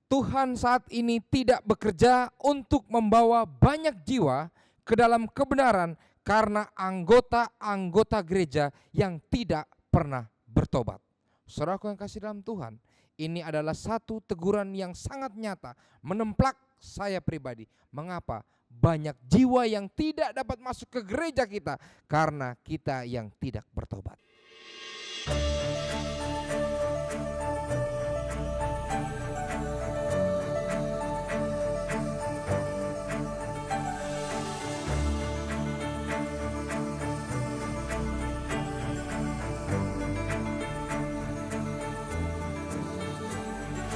Tuhan saat ini tidak bekerja untuk membawa banyak jiwa ke dalam kebenaran karena anggota-anggota gereja yang tidak pernah bertobat. Saudaraku yang kasih dalam Tuhan, ini adalah satu teguran yang sangat nyata, menemplak saya pribadi. Mengapa? Banyak jiwa yang tidak dapat masuk ke gereja kita karena kita yang tidak bertobat.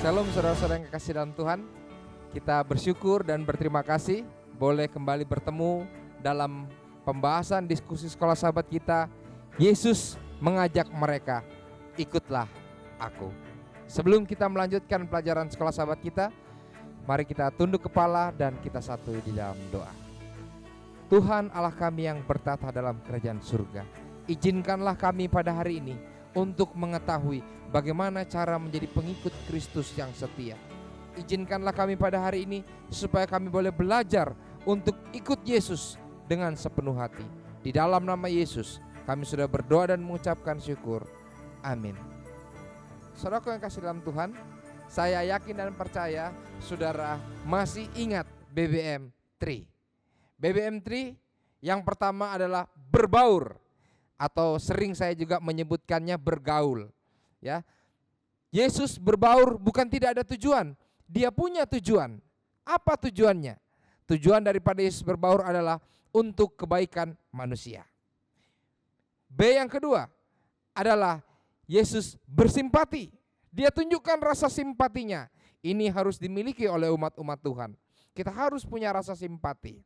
Shalom saudara-saudara yang kasih dalam Tuhan. Kita bersyukur dan berterima kasih boleh kembali bertemu dalam pembahasan diskusi sekolah sahabat kita. Yesus mengajak mereka, ikutlah aku. Sebelum kita melanjutkan pelajaran sekolah sahabat kita, mari kita tunduk kepala dan kita satu di dalam doa. Tuhan Allah kami yang bertata dalam kerajaan surga, izinkanlah kami pada hari ini untuk mengetahui bagaimana cara menjadi pengikut Kristus yang setia. Izinkanlah kami pada hari ini supaya kami boleh belajar untuk ikut Yesus dengan sepenuh hati. Di dalam nama Yesus kami sudah berdoa dan mengucapkan syukur. Amin. Saudaraku yang kasih dalam Tuhan, saya yakin dan percaya saudara masih ingat BBM 3. BBM 3 yang pertama adalah berbaur, atau sering saya juga menyebutkannya bergaul. Ya, Yesus berbaur bukan tidak ada tujuan, dia punya tujuan. Apa tujuannya? Tujuan daripada Yesus berbaur adalah untuk kebaikan manusia. B yang kedua adalah Yesus bersimpati. Dia tunjukkan rasa simpatinya. Ini harus dimiliki oleh umat-umat Tuhan. Kita harus punya rasa simpati.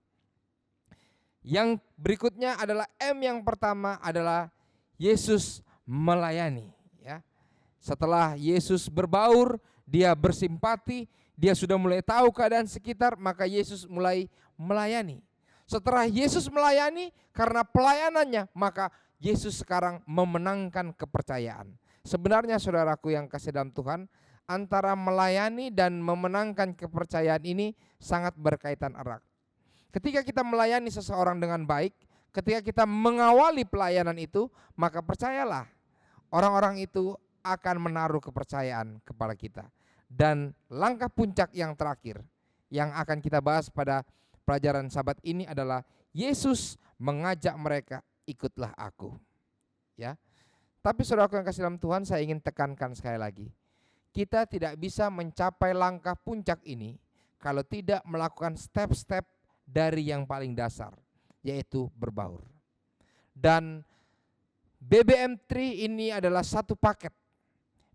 Yang berikutnya adalah M yang pertama adalah Yesus melayani. Ya. Setelah Yesus berbaur, dia bersimpati, dia sudah mulai tahu keadaan sekitar, maka Yesus mulai melayani. Setelah Yesus melayani, karena pelayanannya, maka Yesus sekarang memenangkan kepercayaan. Sebenarnya saudaraku yang kasih dalam Tuhan, antara melayani dan memenangkan kepercayaan ini sangat berkaitan erat. Ketika kita melayani seseorang dengan baik, ketika kita mengawali pelayanan itu, maka percayalah orang-orang itu akan menaruh kepercayaan kepada kita. Dan langkah puncak yang terakhir yang akan kita bahas pada pelajaran sahabat ini adalah Yesus mengajak mereka, ikutlah aku. Ya. Tapi saudaraku yang kasih dalam Tuhan, saya ingin tekankan sekali lagi. Kita tidak bisa mencapai langkah puncak ini kalau tidak melakukan step-step dari yang paling dasar, yaitu berbaur. Dan BBM 3 ini adalah satu paket.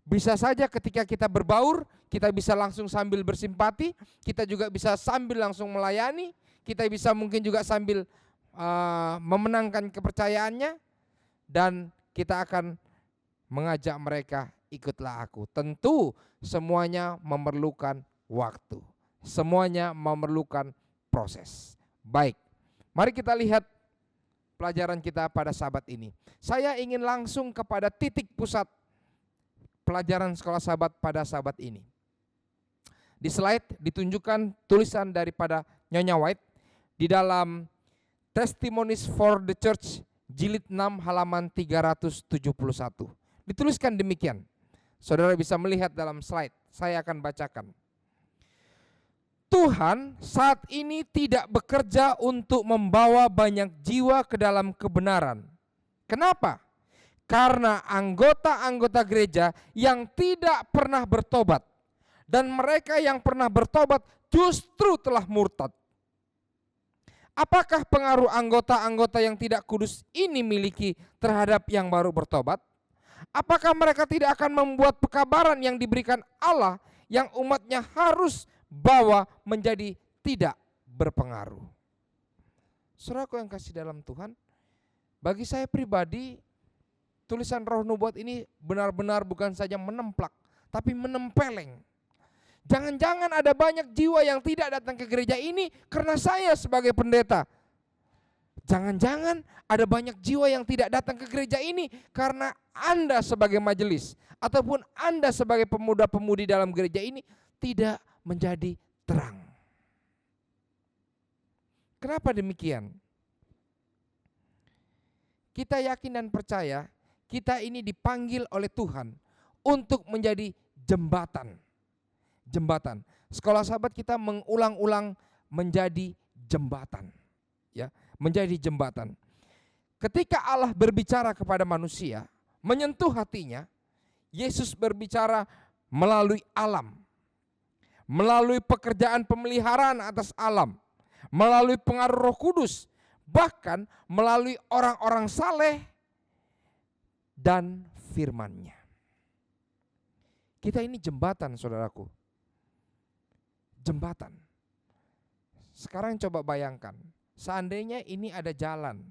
Bisa saja ketika kita berbaur, kita bisa langsung sambil bersimpati, kita juga bisa sambil langsung melayani, kita bisa mungkin juga sambil memenangkan kepercayaannya, dan kita akan mengajak mereka, ikutlah aku. Tentu semuanya memerlukan waktu, semuanya memerlukan proses. Baik, mari kita lihat pelajaran kita pada sahabat ini. Saya ingin langsung kepada titik pusat pelajaran sekolah sahabat pada sahabat ini. Di slide ditunjukkan tulisan daripada Nyonya White di dalam Testimonies for the Church jilid 6 halaman 371. Dituliskan demikian. Saudara bisa melihat dalam slide, saya akan bacakan. Tuhan saat ini tidak bekerja untuk membawa banyak jiwa ke dalam kebenaran. Kenapa? Karena anggota-anggota gereja yang tidak pernah bertobat, dan mereka yang pernah bertobat justru telah murtad. Apakah pengaruh anggota-anggota yang tidak kudus ini miliki terhadap yang baru bertobat? Apakah mereka tidak akan membuat pekabaran yang diberikan Allah yang umatnya harus bawa menjadi tidak berpengaruh? Saudaraku yang kasih dalam Tuhan, bagi saya pribadi tulisan Roh Nubuat ini benar-benar bukan saja menemplak, tapi menempeleng. Jangan-jangan ada banyak jiwa yang tidak datang ke gereja ini karena saya sebagai pendeta. Jangan-jangan ada banyak jiwa yang tidak datang ke gereja ini karena Anda sebagai majelis ataupun Anda sebagai pemuda-pemudi dalam gereja ini tidak menjadi terang. Kenapa demikian? Kita yakin dan percaya kita ini dipanggil oleh Tuhan untuk menjadi jembatan. Jembatan. Sekolah Sahabat kita mengulang-ulang menjadi jembatan. Ya, menjadi jembatan. Ketika Allah berbicara kepada manusia, menyentuh hatinya, Yesus berbicara melalui alam, melalui pekerjaan pemeliharaan atas alam, melalui pengaruh Roh Kudus, bahkan melalui orang-orang saleh dan firman-Nya. Kita ini jembatan, saudaraku. Jembatan. Sekarang coba bayangkan, seandainya ini ada jalan,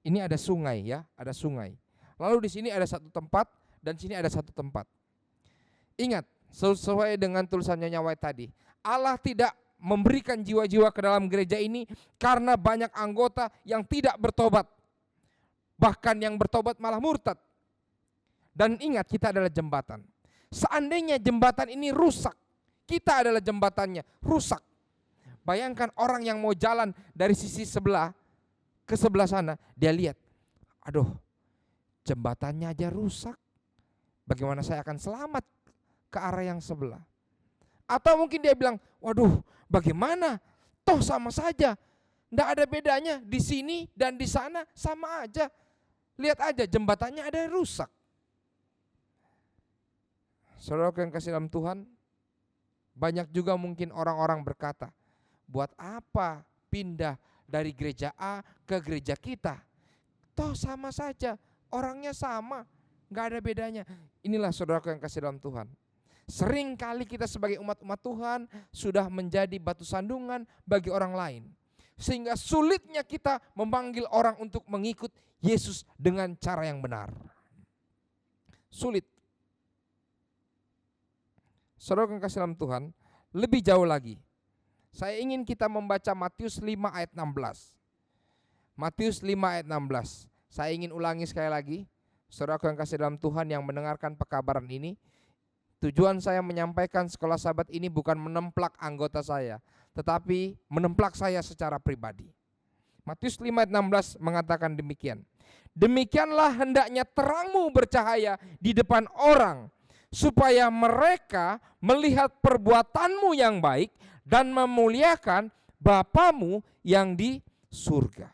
ini ada sungai ya, ada sungai. Lalu di sini ada satu tempat dan sini ada satu tempat. Ingat, sesuai dengan tulisannya Nyonya White tadi, Allah tidak memberikan jiwa-jiwa ke dalam gereja ini karena banyak anggota yang tidak bertobat. Bahkan yang bertobat malah murtad. Dan ingat, kita adalah jembatan. Seandainya jembatan ini rusak, kita adalah jembatannya, rusak. Bayangkan orang yang mau jalan dari sisi sebelah ke sebelah sana, dia lihat, aduh, jembatannya aja rusak. Bagaimana saya akan selamat ke arah yang sebelah? Atau mungkin dia bilang, waduh, bagaimana? Toh sama saja. Tidak ada bedanya, di sini dan di sana sama aja. Lihat aja, jembatannya ada yang rusak. Saudara yang kasih dalam Tuhan, banyak juga mungkin orang-orang berkata, buat apa pindah dari gereja A ke gereja kita? Toh sama saja, orangnya sama, nggak ada bedanya. Inilah saudaraku yang kasih dalam Tuhan. Sering kali kita sebagai umat-umat Tuhan sudah menjadi batu sandungan bagi orang lain. Sehingga sulitnya kita memanggil orang untuk mengikut Yesus dengan cara yang benar. Sulit. Saudara yang kasih dalam Tuhan, lebih jauh lagi. Saya ingin kita membaca Matius 5 ayat 16. Matius 5 ayat 16. Saya ingin ulangi sekali lagi. Saudara yang kasih dalam Tuhan yang mendengarkan pekabaran ini, tujuan saya menyampaikan Sekolah Sahabat ini bukan menemplak anggota saya, tetapi menemplak saya secara pribadi. Matius 5 ayat 16 mengatakan demikian. Demikianlah hendaknya terangmu bercahaya di depan orang, supaya mereka melihat perbuatanmu yang baik dan memuliakan Bapamu yang di surga.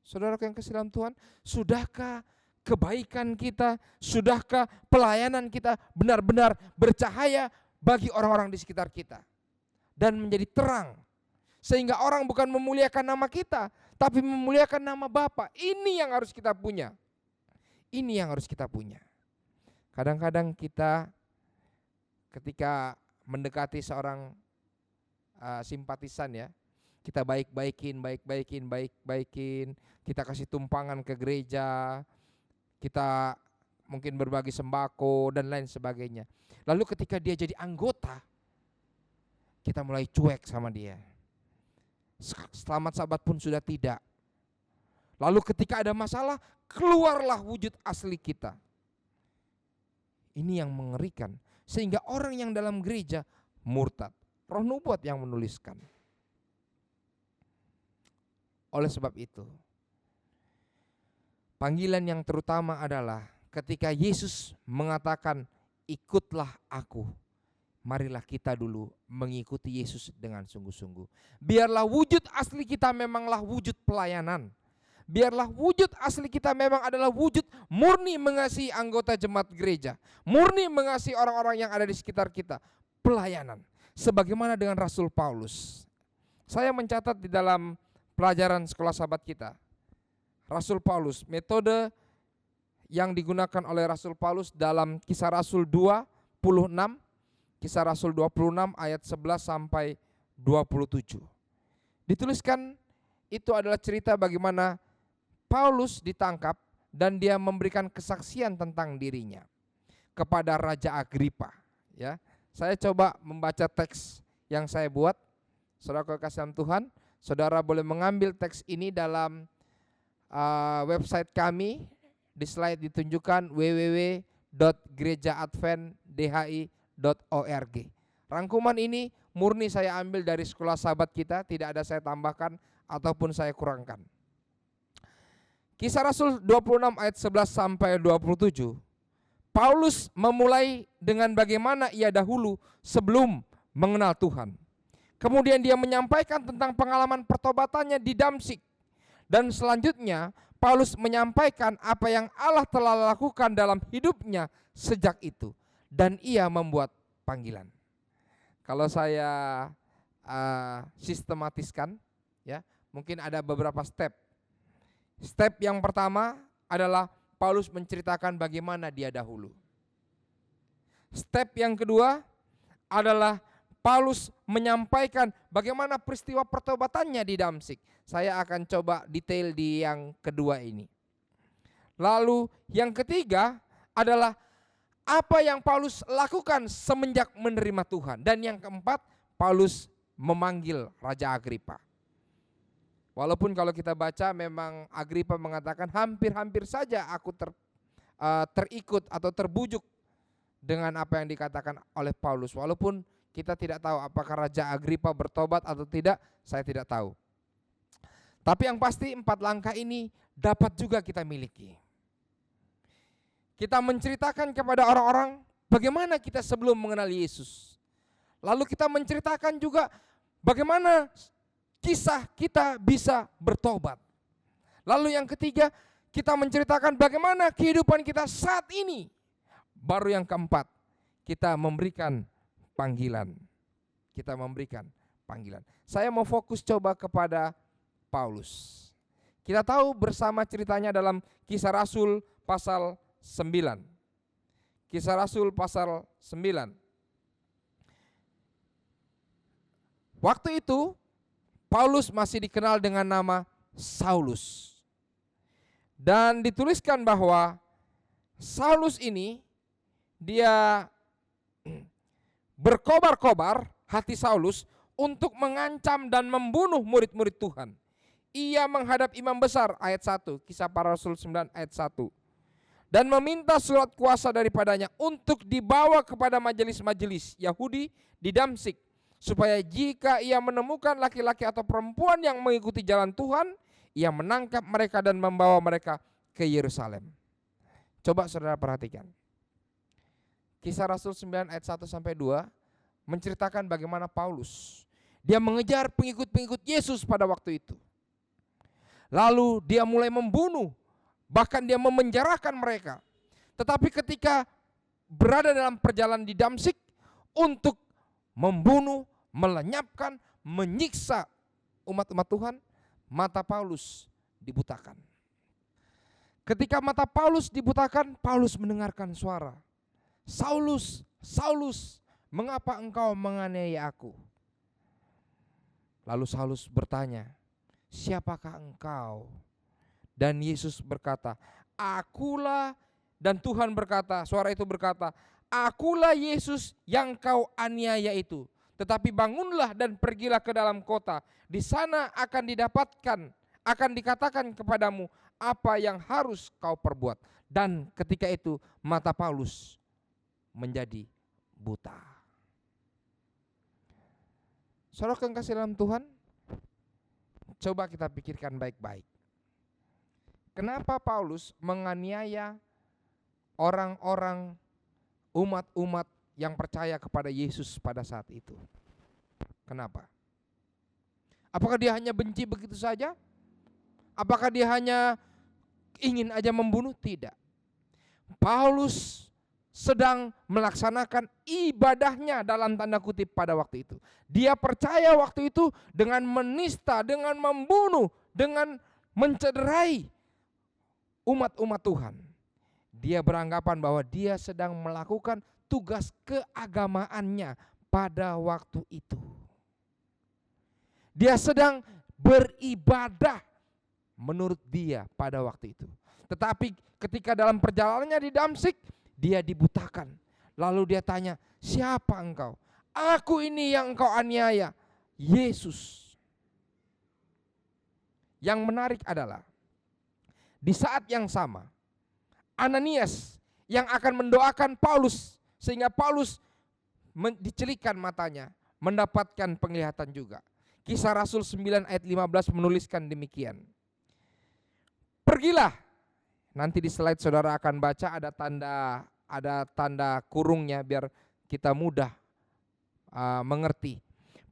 Saudara yang kasih dalam Tuhan, sudahkah kebaikan kita, sudahkah pelayanan kita benar-benar bercahaya bagi orang-orang di sekitar kita dan menjadi terang, sehingga orang bukan memuliakan nama kita tapi memuliakan nama Bapa. Ini yang harus kita punya. Ini yang harus kita punya. Kadang-kadang kita ketika mendekati seorang simpatisan ya, kita baik-baikin, kita kasih tumpangan ke gereja, kita mungkin berbagi sembako dan lain sebagainya. Lalu ketika dia jadi anggota, kita mulai cuek sama dia. Selamat Sabat pun sudah tidak. Lalu ketika ada masalah, keluarlah wujud asli kita. Ini yang mengerikan, sehingga orang yang dalam gereja murtad. Roh Nubuat yang menuliskan. Oleh sebab itu, panggilan yang terutama adalah ketika Yesus mengatakan, ikutlah aku. Marilah kita dulu mengikuti Yesus dengan sungguh-sungguh. Biarlah wujud asli kita memanglah wujud pelayanan. Biarlah wujud asli kita memang adalah wujud murni mengasihi anggota jemaat gereja. Murni mengasihi orang-orang yang ada di sekitar kita. Pelayanan. Sebagaimana dengan Rasul Paulus. Saya mencatat di dalam pelajaran Sekolah Sahabat kita. Rasul Paulus, metode yang digunakan oleh Rasul Paulus dalam Kisah Rasul 26, Kisah Rasul 26 ayat 11 sampai 27. Dituliskan itu adalah cerita bagaimana Paulus ditangkap dan dia memberikan kesaksian tentang dirinya kepada Raja Agripa. Ya, saya coba membaca teks yang saya buat. Saudara kasih Tuhan, saudara boleh mengambil teks ini dalam website kami. Di slide ditunjukkan www.gerejaadventdhi.org. Rangkuman ini murni saya ambil dari Sekolah Sahabat kita, tidak ada saya tambahkan ataupun saya kurangkan. Kisah Rasul 26 ayat 11 sampai 27. Paulus memulai dengan bagaimana ia dahulu sebelum mengenal Tuhan. Kemudian dia menyampaikan tentang pengalaman pertobatannya di Damsyik. Dan selanjutnya Paulus menyampaikan apa yang Allah telah lakukan dalam hidupnya sejak itu. Dan ia membuat panggilan. Kalau saya sistematiskan, ya, mungkin ada beberapa step. Step yang pertama adalah Paulus menceritakan bagaimana dia dahulu. Step yang kedua adalah Paulus menyampaikan bagaimana peristiwa pertobatannya di Damsyik. Saya akan coba detail di yang kedua ini. Lalu yang ketiga adalah apa yang Paulus lakukan semenjak menerima Tuhan. Dan yang keempat, Paulus memanggil Raja Agripa. Walaupun kalau kita baca memang Agripa mengatakan hampir-hampir saja aku terikut atau terbujuk dengan apa yang dikatakan oleh Paulus. Walaupun kita tidak tahu apakah Raja Agripa bertobat atau tidak, saya tidak tahu. Tapi yang pasti 4 langkah ini dapat juga kita miliki. Kita menceritakan kepada orang-orang bagaimana kita sebelum mengenal Yesus. Lalu kita menceritakan juga bagaimana kisah kita bisa bertobat. Lalu yang ketiga, kita menceritakan bagaimana kehidupan kita saat ini. Baru yang keempat, kita memberikan panggilan. Kita memberikan panggilan. Saya mau fokus coba kepada Paulus. Kita tahu bersama ceritanya dalam Kisah Rasul pasal 9. Kisah Rasul pasal 9. Waktu itu Paulus masih dikenal dengan nama Saulus. Dan dituliskan bahwa Saulus ini dia berkobar-kobar hati Saulus untuk mengancam dan membunuh murid-murid Tuhan. Ia menghadap imam besar, ayat 1, Kisah Para Rasul 9 ayat 1. Dan meminta surat kuasa daripadanya untuk dibawa kepada majelis-majelis Yahudi di Damsyik, supaya jika ia menemukan laki-laki atau perempuan yang mengikuti jalan Tuhan, ia menangkap mereka dan membawa mereka ke Yerusalem. Coba saudara perhatikan. Kisah Rasul 9 ayat 1 sampai 2 menceritakan bagaimana Paulus dia mengejar pengikut-pengikut Yesus pada waktu itu. Lalu dia mulai membunuh, bahkan dia memenjarakan mereka. Tetapi ketika berada dalam perjalanan di Damsyik untuk membunuh, melenyapkan, menyiksa umat-umat Tuhan, mata Paulus dibutakan. Ketika mata Paulus dibutakan, Paulus mendengarkan suara, Saulus, Saulus, mengapa engkau menganiaya aku? Lalu Saulus bertanya, siapakah engkau? Dan Yesus berkata, akulah. Dan Tuhan berkata, suara itu berkata, akulah Yesus yang kau aniaya itu. Tetapi bangunlah dan pergilah ke dalam kota. Di sana akan dikatakan kepadamu apa yang harus kau perbuat. Dan ketika itu mata Paulus menjadi buta. Saudara yang kasih dalam Tuhan, coba kita pikirkan baik-baik. Kenapa Paulus menganiaya orang-orang, umat-umat yang percaya kepada Yesus pada saat itu? Kenapa? Apakah dia hanya benci begitu saja? Apakah dia hanya ingin aja membunuh? Tidak. Paulus sedang melaksanakan ibadahnya dalam tanda kutip pada waktu itu. Dia percaya waktu itu dengan menista, dengan membunuh, dengan mencederai umat-umat Tuhan. Dia beranggapan bahwa dia sedang melakukan tugas keagamaannya pada waktu itu. Dia sedang beribadah menurut dia pada waktu itu. Tetapi ketika dalam perjalanannya di Damsyik, dia dibutakan. Lalu dia tanya, siapa engkau? Aku ini yang engkau aniaya, Yesus. Yang menarik adalah di saat yang sama, Ananias yang akan mendoakan Paulus sehingga Paulus dicelikan matanya, mendapatkan penglihatan juga. Kisah Rasul 9 ayat 15 menuliskan demikian. Pergilah, nanti di slide saudara akan baca ada tanda kurungnya biar kita mudah mengerti.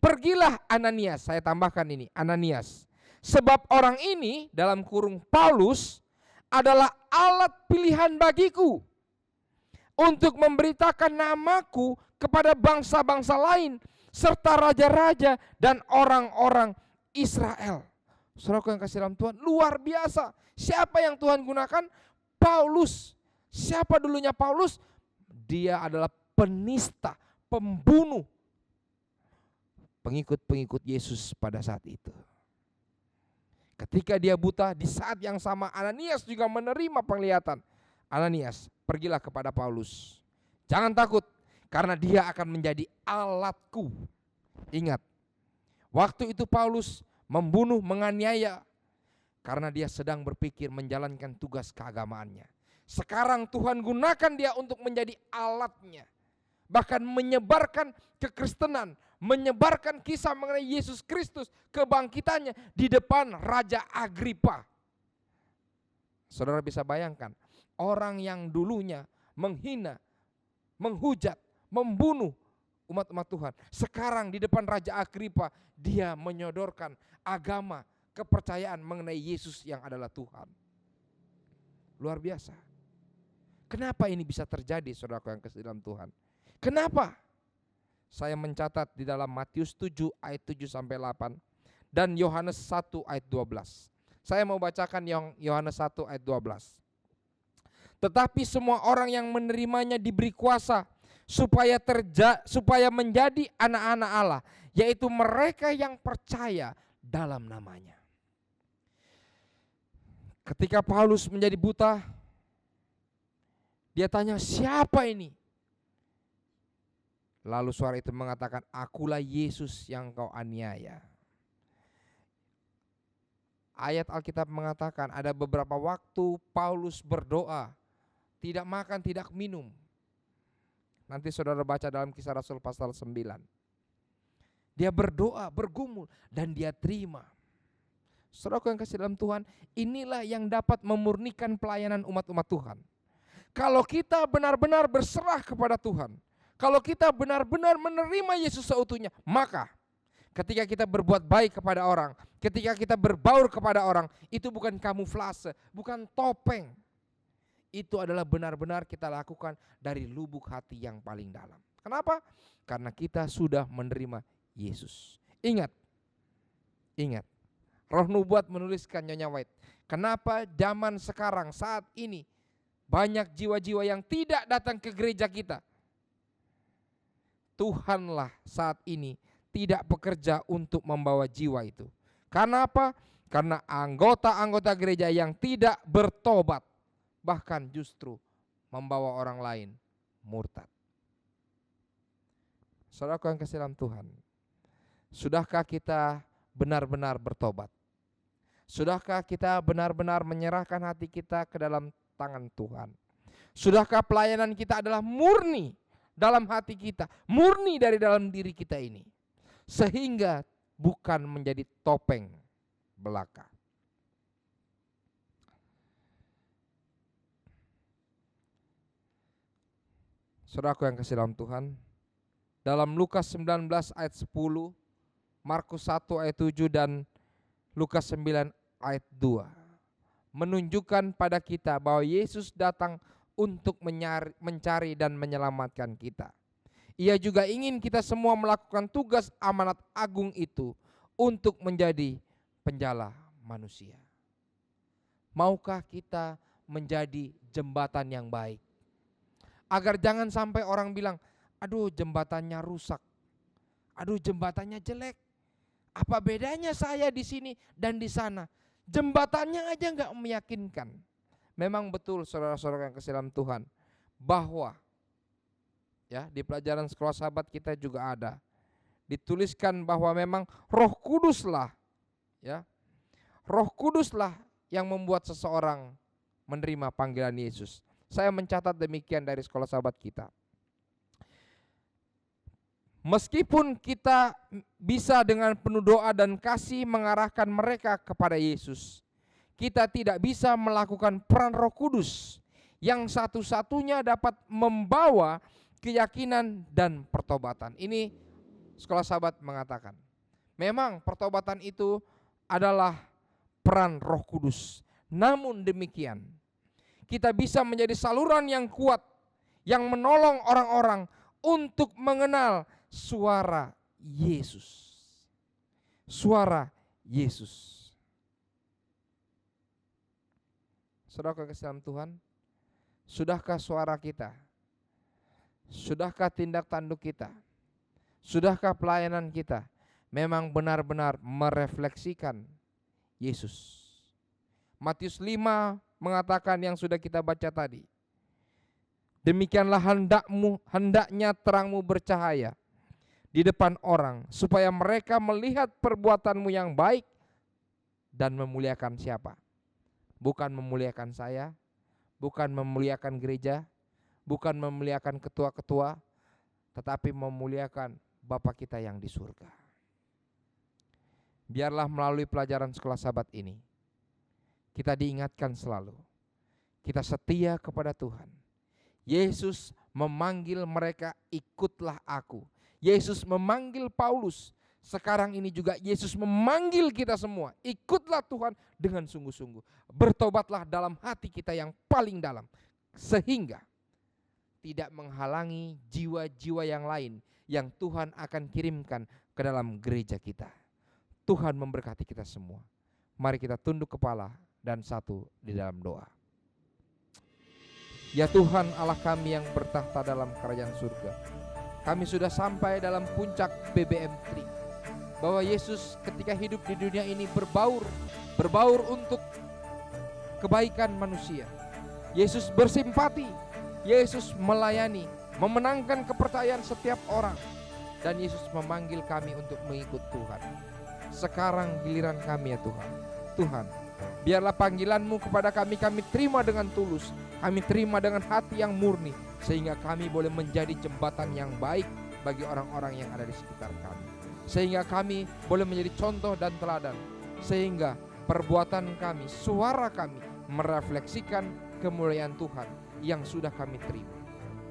Pergilah Ananias, saya tambahkan ini, Ananias. Sebab orang ini dalam kurung Paulus adalah alat pilihan bagiku untuk memberitakan namaku kepada bangsa-bangsa lain serta raja-raja dan orang-orang Israel. Saudaraku yang kasih dalam Tuhan, luar biasa. Siapa yang Tuhan gunakan? Paulus. Siapa dulunya Paulus? Dia adalah penista, pembunuh pengikut-pengikut Yesus pada saat itu. Ketika dia buta, di saat yang sama Ananias juga menerima penglihatan. Ananias, pergilah kepada Paulus. Jangan takut, karena dia akan menjadi alatku. Ingat, waktu itu Paulus membunuh, menganiaya, karena dia sedang berpikir menjalankan tugas keagamaannya. Sekarang Tuhan gunakan dia untuk menjadi alatnya. Bahkan menyebarkan kekristenan, menyebarkan kisah mengenai Yesus Kristus, kebangkitannya di depan Raja Agripa. Saudara bisa bayangkan, orang yang dulunya menghina, menghujat, membunuh umat-umat Tuhan, sekarang di depan Raja Agripa dia menyodorkan agama, kepercayaan mengenai Yesus yang adalah Tuhan. Luar biasa. Kenapa ini bisa terjadi, saudaraku yang kasih dalam Tuhan? Kenapa? Saya mencatat di dalam Matius 7 ayat 7 sampai 8 dan Yohanes 1 ayat 12. Saya mau bacakan Yohanes 1 ayat 12. Tetapi semua orang yang menerimanya diberi kuasa supaya menjadi anak-anak Allah, yaitu mereka yang percaya dalam namanya. Ketika Paulus menjadi buta, dia tanya, siapa ini? Lalu suara itu mengatakan, akulah Yesus yang kau aniaya. Ayat Alkitab mengatakan ada beberapa waktu Paulus berdoa, tidak makan, tidak minum. Nanti saudara baca dalam Kisah Rasul pasal 9. Dia berdoa, bergumul, dan dia terima. Saudara yang kasih dalam Tuhan, inilah yang dapat memurnikan pelayanan umat-umat Tuhan. Kalau kita benar-benar berserah kepada Tuhan, kalau kita benar-benar menerima Yesus seutuhnya, maka ketika kita berbuat baik kepada orang, ketika kita berbaur kepada orang, itu bukan kamuflase, bukan topeng. Itu adalah benar-benar kita lakukan dari lubuk hati yang paling dalam. Kenapa? Karena kita sudah menerima Yesus. Ingat, Roh Nubuat menuliskan, Nyonya White, kenapa zaman sekarang saat ini banyak jiwa-jiwa yang tidak datang ke gereja kita? Tuhanlah saat ini tidak bekerja untuk membawa jiwa itu. Karena apa? Karena anggota-anggota gereja yang tidak bertobat, bahkan justru membawa orang lain murtad. Saudaraku yang kasih dalam Tuhan, sudahkah kita benar-benar bertobat? Sudahkah kita benar-benar menyerahkan hati kita ke dalam tangan Tuhan? Sudahkah pelayanan kita adalah murni dalam hati kita, murni dari dalam diri kita ini, sehingga bukan menjadi topeng belaka? Saudaraku yang kasih dalam Tuhan, dalam Lukas 19 ayat 10, Markus 1 ayat 7 dan Lukas 9 ayat 2 menunjukkan pada kita bahwa Yesus datang untuk mencari dan menyelamatkan kita. Ia juga ingin kita semua melakukan tugas amanat agung itu untuk menjadi penjala manusia. Maukah kita menjadi jembatan yang baik? Agar jangan sampai orang bilang, aduh jembatannya rusak, aduh jembatannya jelek. Apa bedanya saya di sini dan di sana? Jembatannya aja nggak meyakinkan. Memang betul saudara-saudara yang kasih dalam Tuhan, bahwa ya di pelajaran sekolah sahabat kita juga ada dituliskan bahwa memang Roh Kuduslah yang membuat seseorang menerima panggilan Yesus. Saya mencatat demikian dari sekolah sahabat kita. Meskipun kita bisa dengan penuh doa dan kasih mengarahkan mereka kepada Yesus, kita tidak bisa melakukan peran Roh Kudus yang satu-satunya dapat membawa keyakinan dan pertobatan. Ini Sekolah Sahabat mengatakan, memang pertobatan itu adalah peran Roh Kudus. Namun demikian, kita bisa menjadi saluran yang kuat yang menolong orang-orang untuk mengenal suara Yesus. Suara Yesus. Saudara kekasih dalam Tuhan, sudahkah suara kita? Sudahkah tindak tanduk kita? Sudahkah pelayanan kita memang benar-benar merefleksikan Yesus? Matius 5 mengatakan yang sudah kita baca tadi. Demikianlah hendaknya terangmu bercahaya di depan orang, supaya mereka melihat perbuatanmu yang baik dan memuliakan siapa? Bukan memuliakan saya, bukan memuliakan gereja, bukan memuliakan ketua-ketua, tetapi memuliakan Bapa kita yang di surga. Biarlah melalui pelajaran Sekolah Sahabat ini, kita diingatkan selalu, kita setia kepada Tuhan. Yesus memanggil mereka, ikutlah aku. Yesus memanggil Paulus. Sekarang ini juga Yesus memanggil kita semua. Ikutlah Tuhan dengan sungguh-sungguh. Bertobatlah dalam hati kita yang paling dalam. Sehingga tidak menghalangi jiwa-jiwa yang lain yang Tuhan akan kirimkan ke dalam gereja kita. Tuhan memberkati kita semua. Mari kita tunduk kepala dan satu di dalam doa. Ya Tuhan Allah kami yang bertahta dalam kerajaan surga, kami sudah sampai dalam puncak BBM Tree, bahwa Yesus ketika hidup di dunia ini berbaur untuk kebaikan manusia. Yesus bersimpati, Yesus melayani, memenangkan kepercayaan setiap orang, dan Yesus memanggil kami untuk mengikut Tuhan. Sekarang giliran kami ya Tuhan. Tuhan, biarlah panggilan-Mu kepada kami terima dengan tulus, kami terima dengan hati yang murni, sehingga kami boleh menjadi jembatan yang baik bagi orang-orang yang ada di sekitar kami. Sehingga kami boleh menjadi contoh dan teladan, sehingga perbuatan kami, suara kami merefleksikan kemuliaan Tuhan yang sudah kami terima.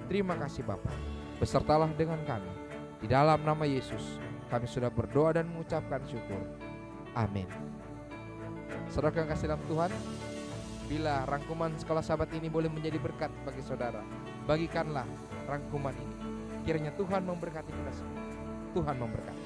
Terima kasih Bapa, besertalah dengan kami. Di dalam nama Yesus kami sudah berdoa dan mengucapkan syukur. Amin. Saudara yang kasih dalam Tuhan, bila rangkuman Sekolah Sahabat ini boleh menjadi berkat bagi saudara, bagikanlah rangkuman ini. Kiranya Tuhan memberkati kita semua. Tuhan memberkati.